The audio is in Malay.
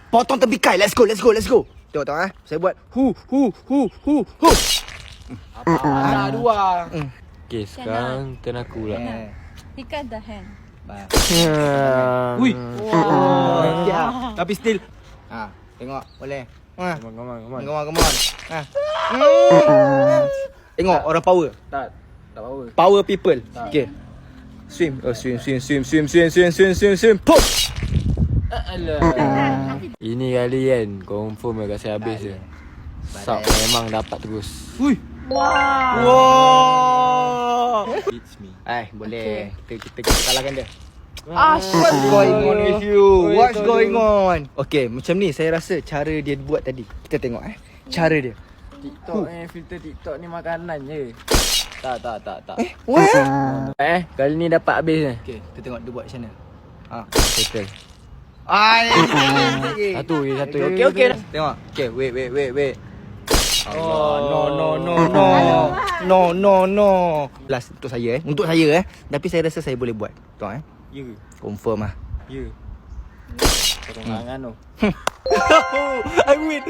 Potong tepi kai. Let's go. Tengok Saya buat hu. Ada dua. Okay, sekarang turn aku pula. Ikat the hand. Ui. Wah. Tapi still. Tengok boleh. Come on. Come on. Tengok orang power. Tak power. Power people. Okay. Swim. Swim. Push. Ini kali kan confirm dah kasi habis je. Sub memang dapat terus. Ui. Wow. It's me. Boleh. Kita kalahkan dia. Shit. What's going on with you? What's going on? Okay, macam ni saya rasa cara dia buat tadi. Kita tengok cara dia. TikTok filter TikTok ni makanan je. Tak. What? Kali ni dapat habis je. Okay, kita tengok dia buat macam mana. Settle. Satu. Okay. Tengok. Okay, wait. No. Last untuk saya Tapi saya rasa saya boleh buat. Tengok Ya. Confirm Ya. Tolong tangan tu. I win.